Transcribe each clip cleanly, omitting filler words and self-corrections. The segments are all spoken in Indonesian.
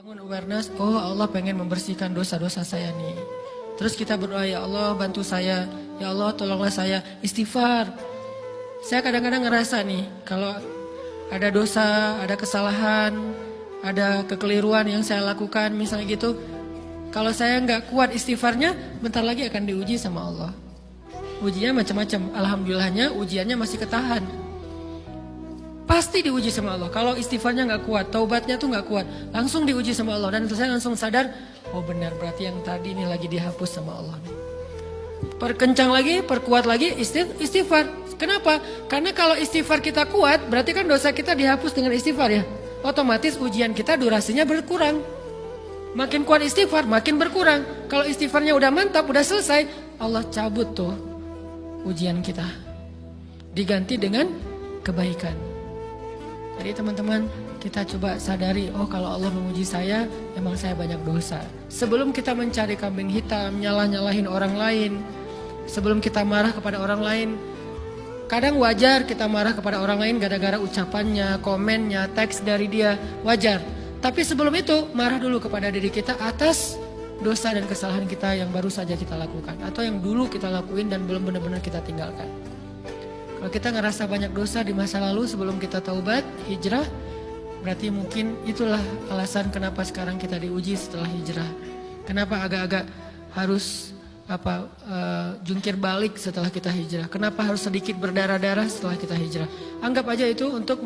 Bangun awareness, oh Allah pengen membersihkan dosa-dosa saya nih. Terus kita berdoa, ya Allah bantu saya, ya Allah tolonglah saya, istighfar. Saya kadang-kadang ngerasa nih, kalau ada dosa, ada kesalahan, ada kekeliruan yang saya lakukan misalnya gitu, kalau saya nggak kuat istighfarnya, bentar lagi akan diuji sama Allah. Ujinya macam-macam, alhamdulillahnya ujiannya masih ketahan. Pasti diuji sama Allah. Kalau istighfarnya nggak kuat, taubatnya tuh nggak kuat, langsung diuji sama Allah. Dan itu saya langsung sadar, oh benar berarti yang tadi ini lagi dihapus sama Allah. Perkencang lagi, perkuat lagi istighfar. Kenapa? Karena kalau istighfar kita kuat, berarti kan dosa kita dihapus dengan istighfar ya. Otomatis ujian kita durasinya berkurang. Makin kuat istighfar, makin berkurang. Kalau istighfarnya udah mantap, udah selesai, Allah cabut tuh ujian kita. Diganti dengan kebaikan. Jadi teman-teman, kita coba sadari, oh kalau Allah menguji saya, emang saya banyak dosa. Sebelum kita mencari kambing hitam, nyalah-nyalahin orang lain, sebelum kita marah kepada orang lain, kadang wajar kita marah kepada orang lain gara-gara ucapannya, komennya, teks dari dia, wajar. Tapi sebelum itu, marah dulu kepada diri kita atas dosa dan kesalahan kita yang baru saja kita lakukan, atau yang dulu kita lakuin dan belum benar-benar kita tinggalkan. Kalau kita ngerasa banyak dosa di masa lalu sebelum kita taubat, hijrah, berarti mungkin itulah alasan kenapa sekarang kita diuji setelah hijrah. Kenapa agak-agak harus jungkir balik setelah kita hijrah. Kenapa harus sedikit berdarah-darah setelah kita hijrah. Anggap aja itu untuk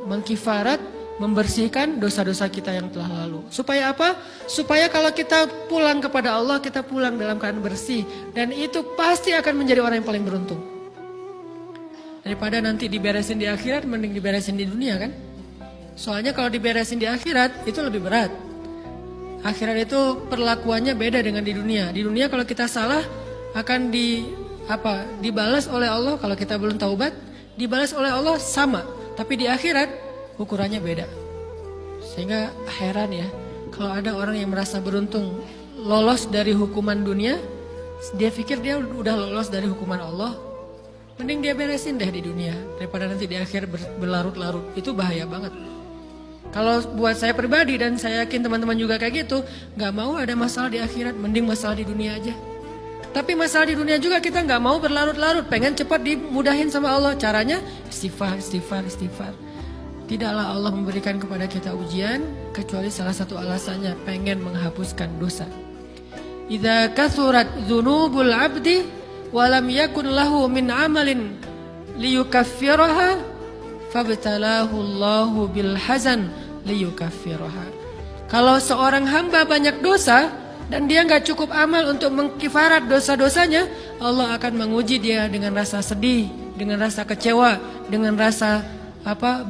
mengkifarat, membersihkan dosa-dosa kita yang telah lalu. Supaya apa? Supaya kalau kita pulang kepada Allah, kita pulang dalam keadaan bersih. Dan itu pasti akan menjadi orang yang paling beruntung. Daripada nanti diberesin di akhirat, mending diberesin di dunia kan? Soalnya kalau diberesin di akhirat, itu lebih berat. Akhirat itu perlakuannya beda dengan di dunia. Di dunia kalau kita salah, akan dibalas oleh Allah. Kalau kita belum taubat, dibalas oleh Allah sama. Tapi di akhirat, ukurannya beda. Sehingga heran ya, kalau ada orang yang merasa beruntung lolos dari hukuman dunia, dia pikir dia udah lolos dari hukuman Allah. Mending dia beresin deh di dunia daripada nanti di akhir berlarut-larut. Itu bahaya banget. Kalau buat saya pribadi dan saya yakin teman-teman juga kayak gitu, gak mau ada masalah di akhirat, mending masalah di dunia aja. Tapi masalah di dunia juga kita gak mau berlarut-larut, pengen cepat dimudahin sama Allah. Caranya istighfar. Tidaklah Allah memberikan kepada kita ujian kecuali salah satu alasannya pengen menghapuskan dosa. Idza kathurat dzunubul 'abdi walam yakun lahu min amalin liyukaffiraha fabtalahu Allahu bil hazan liyukaffiraha. Kalau seorang hamba banyak dosa dan dia nggak cukup amal untuk mengkifarat dosa-dosanya, Allah akan menguji dia dengan rasa sedih, dengan rasa kecewa, dengan rasa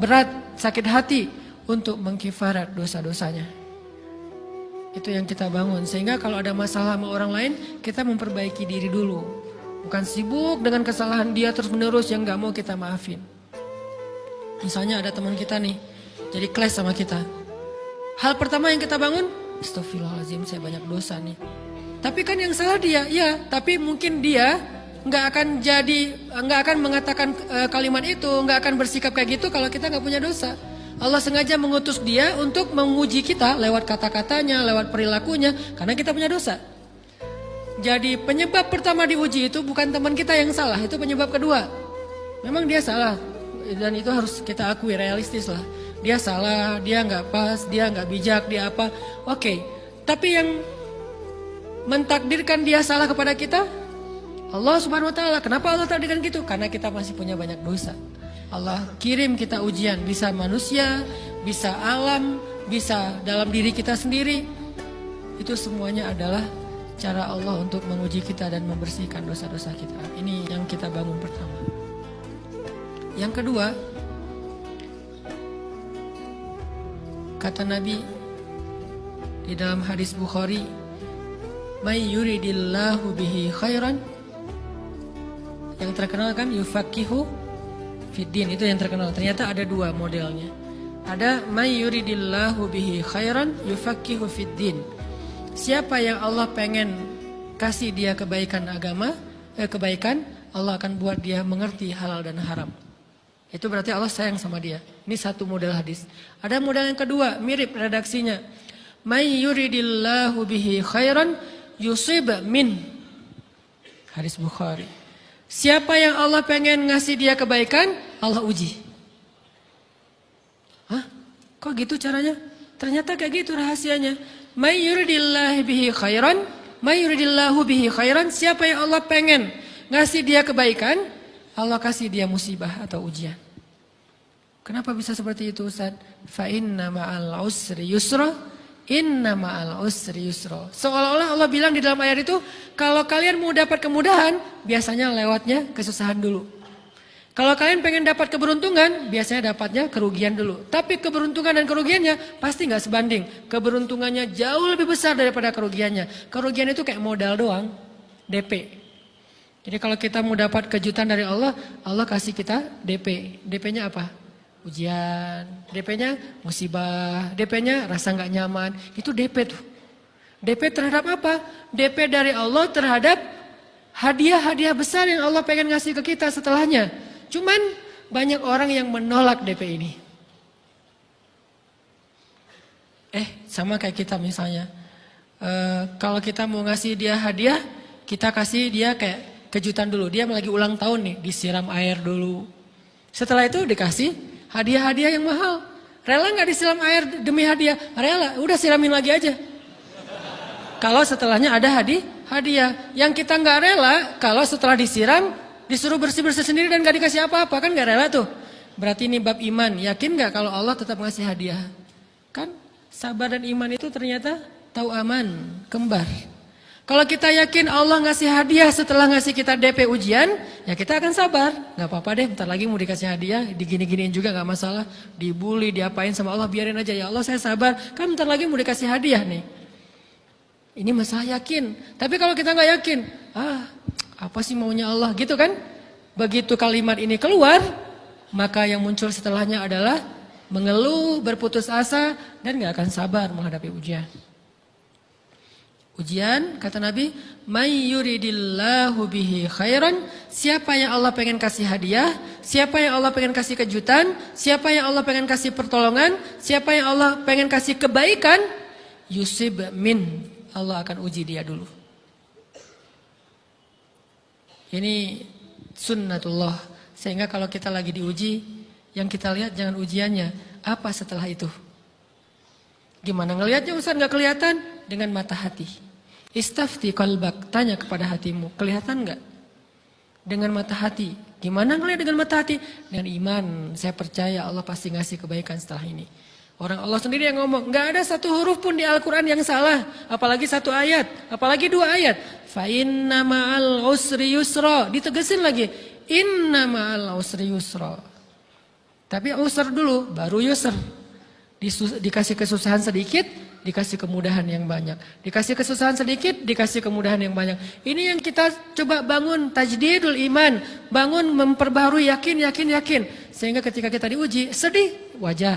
berat, sakit hati untuk mengkifarat dosa-dosanya. Itu yang kita bangun, sehingga kalau ada masalah sama orang lain, kita memperbaiki diri dulu. Bukan sibuk dengan kesalahan dia terus menerus yang gak mau kita maafin. Misalnya ada teman kita nih, jadi clash sama kita. Hal pertama yang kita bangun, astagfirullahaladzim saya banyak dosa nih. Tapi kan yang salah dia, ya. Tapi mungkin dia gak akan mengatakan kalimat itu, gak akan bersikap kayak gitu kalau kita gak punya dosa. Allah sengaja mengutus dia untuk menguji kita lewat kata-katanya, lewat perilakunya, karena kita punya dosa. Jadi penyebab pertama diuji itu bukan teman kita yang salah, itu penyebab kedua. Memang dia salah dan itu harus kita akui, realistis lah. Dia salah, dia nggak pas, dia nggak bijak, dia apa. Oke, tapi yang mentakdirkan dia salah kepada kita, Allah Subhanahu Wa Taala. Kenapa Allah takdirkan gitu? Karena kita masih punya banyak dosa. Allah kirim kita ujian, bisa manusia, bisa alam, bisa dalam diri kita sendiri. Itu semuanya adalah cara Allah untuk menguji kita dan membersihkan dosa-dosa kita. Ini yang kita bangun pertama. Yang kedua, kata Nabi di dalam hadis Bukhari, "May yuridillahu bihi khairan." Yang terkenal kan yufaqihu fiddin, itu yang terkenal. Ternyata ada dua modelnya. Ada may yuridillahu bihi khairan yufaqihu fiddin. Siapa yang Allah pengen kasih dia kebaikan agama, kebaikan, Allah akan buat dia mengerti halal dan haram. Itu berarti Allah sayang sama dia. Ini satu model hadis. Ada model yang kedua, mirip redaksinya. May yuridillahu bihi khairan yusib min. Hadis Bukhari. Siapa yang Allah pengen ngasih dia kebaikan, Allah uji. Hah? Kok gitu caranya? Ternyata kayak gitu rahasianya. May yuridillahu bihi khairan, may yuridillahu bihi khairan. Siapa yang Allah pengen ngasih dia kebaikan, Allah kasih dia musibah atau ujian. Kenapa bisa seperti itu, Ustaz? Fa inna ma'al usri yusra, inna ma'al usri yusra. Seolah-olah Allah bilang di dalam ayat itu, kalau kalian mau dapat kemudahan, biasanya lewatnya kesusahan dulu. Kalau kalian pengen dapat keberuntungan, biasanya dapatnya kerugian dulu. Tapi keberuntungan dan kerugiannya pasti nggak sebanding. Keberuntungannya jauh lebih besar daripada kerugiannya. Kerugian itu kayak modal doang, DP. Jadi kalau kita mau dapat kejutan dari Allah, Allah kasih kita DP. DP-nya apa? Ujian, DP-nya musibah, DP-nya rasa nggak nyaman. Itu DP tuh. DP terhadap apa? DP dari Allah terhadap hadiah-hadiah besar yang Allah pengen ngasih ke kita setelahnya. Cuman banyak orang yang menolak DP ini. Sama kayak kita misalnya. Kalau kita mau ngasih dia hadiah, kita kasih dia kayak kejutan dulu. Dia lagi ulang tahun nih, disiram air dulu. Setelah itu dikasih hadiah-hadiah yang mahal. Rela gak disiram air demi hadiah? Rela, udah siramin lagi aja. Kalau setelahnya ada hadiah. Yang kita gak rela, kalau setelah disiram, disuruh bersih-bersih sendiri dan gak dikasih apa-apa. Kan gak rela tuh. Berarti ini bab iman. Yakin gak kalau Allah tetap ngasih hadiah? Kan sabar dan iman itu ternyata tahu aman, kembar. Kalau kita yakin Allah ngasih hadiah setelah ngasih kita DP ujian, ya kita akan sabar. Gak apa-apa deh, bentar lagi mau dikasih hadiah, digini-giniin juga gak masalah. Dibully, diapain sama Allah, biarin aja. Ya Allah saya sabar, kan bentar lagi mau dikasih hadiah nih. Ini masalah yakin. Tapi kalau kita gak yakin, apa sih maunya Allah gitu kan? Begitu kalimat ini keluar, maka yang muncul setelahnya adalah mengeluh, berputus asa, dan gak akan sabar menghadapi ujian. Ujian, kata Nabi, may yuridillahu bihi khairan, siapa yang Allah pengen kasih hadiah, siapa yang Allah pengen kasih kejutan, siapa yang Allah pengen kasih pertolongan, siapa yang Allah pengen kasih kebaikan, yusib min, Allah akan uji dia dulu. Ini sunnatullah, sehingga kalau kita lagi diuji, yang kita lihat jangan ujiannya, apa setelah itu. Gimana ngelihatnya Ustaz gak kelihatan? Dengan mata hati. Istafti qalbak, tanya kepada hatimu, kelihatan gak? Dengan mata hati. Gimana ngelihat dengan mata hati? Dengan iman, saya percaya Allah pasti ngasih kebaikan setelah ini. Orang Allah sendiri yang ngomong, gak ada satu huruf pun di Al-Quran yang salah. Apalagi satu ayat, apalagi dua ayat. Fa inna ma'al usri yusra, ditegesin lagi. Inna ma'al usri yusra. Tapi usr dulu, baru yusr. Dikasih kesusahan sedikit, dikasih kemudahan yang banyak. Dikasih kesusahan sedikit, dikasih kemudahan yang banyak. Ini yang kita coba bangun tajdidul iman. Bangun memperbaharui yakin. Sehingga ketika kita diuji, sedih, wajar.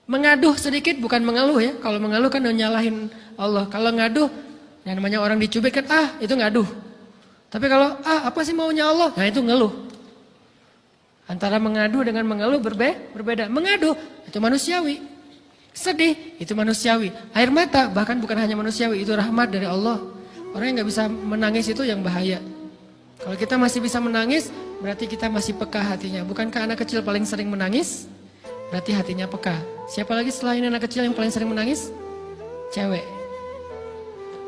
Mengaduh sedikit, bukan mengeluh ya. Kalau mengeluh kan nyalahin Allah. Kalau ngaduh, yang namanya orang dicubit kan, itu ngaduh. Tapi kalau, apa sih maunya Allah? Nah itu ngeluh. Antara mengadu dengan mengeluh berbeda. Mengadu itu manusiawi. Sedih itu manusiawi. Air mata bahkan bukan hanya manusiawi, itu rahmat dari Allah. Orang yang gak bisa menangis itu yang bahaya. Kalau kita masih bisa menangis, berarti kita masih peka hatinya. Bukankah anak kecil paling sering menangis? Berarti hatinya peka. Siapa lagi selain anak kecil yang paling sering menangis? Cewek.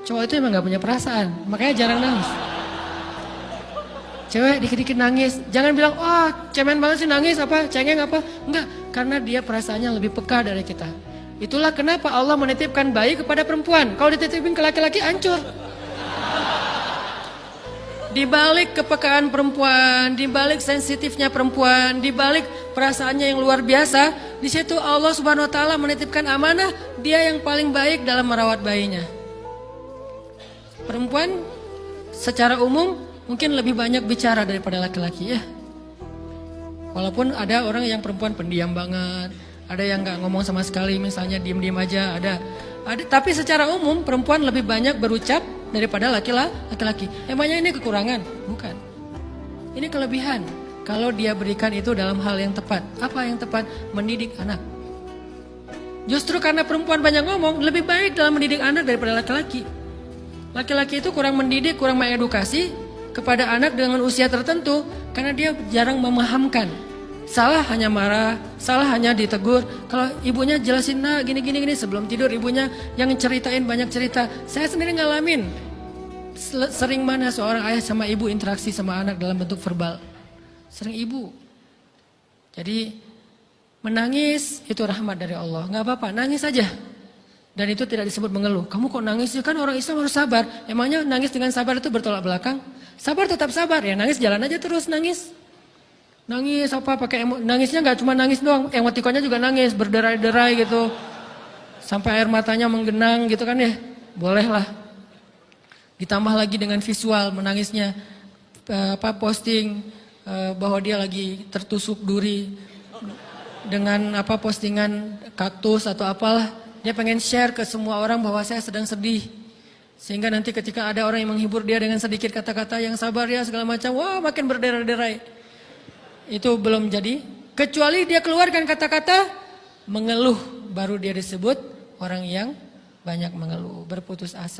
Cowok itu emang gak punya perasaan, makanya jarang nangis. Cewek dikit-dikit nangis, jangan bilang, cemen banget sih nangis, cengeng apa. Enggak, karena dia perasaannya lebih peka dari kita. Itulah kenapa Allah menitipkan bayi kepada perempuan. Kalau dititipin ke laki-laki, hancur. Di balik kepekaan perempuan, di balik sensitifnya perempuan, di balik perasaannya yang luar biasa, di situ Allah Subhanahu wa taala menitipkan amanah, dia yang paling baik dalam merawat bayinya. Perempuan secara umum mungkin lebih banyak bicara daripada laki-laki ya. Walaupun ada orang yang perempuan pendiam banget, ada yang gak ngomong sama sekali, misalnya diem-diem aja, ada. Tapi secara umum perempuan lebih banyak berucap daripada laki-laki. Emangnya ini kekurangan? Bukan. Ini kelebihan. kalau dia berikan itu dalam hal yang tepat. Apa yang tepat? Mendidik anak. Justru karena perempuan banyak ngomong, lebih baik dalam mendidik anak daripada laki-laki. Laki-laki itu kurang mendidik, kurang mengedukasi kepada anak dengan usia tertentu karena dia jarang memahamkan. Salah hanya marah, salah hanya ditegur. Kalau ibunya jelasin, nah gini sebelum tidur ibunya yang ceritain banyak cerita. Saya sendiri ngalamin. Sering mana seorang ayah sama ibu interaksi sama anak dalam bentuk verbal. Sering ibu. Jadi menangis itu rahmat dari Allah. Gak apa-apa, nangis saja. Dan itu tidak disebut mengeluh. Kamu kok nangis? Kan orang Islam harus sabar. Emangnya nangis dengan sabar itu bertolak belakang? Sabar tetap sabar ya, nangis jalan aja terus nangis. Nangis apa pakai nangisnya nggak cuma nangis doang, emotikonnya juga nangis, berderai-derai gitu. Sampai air matanya menggenang gitu kan ya. Boleh lah. Ditambah lagi dengan visual menangisnya posting bahwa dia lagi tertusuk duri dengan postingan kaktus atau apalah. Dia pengen share ke semua orang bahwa saya sedang sedih. Sehingga nanti ketika ada orang yang menghibur dia dengan sedikit kata-kata yang sabar ya segala macam, wah makin berderai-derai. Itu belum jadi, kecuali dia keluarkan kata-kata mengeluh, baru dia disebut orang yang banyak mengeluh, berputus asa.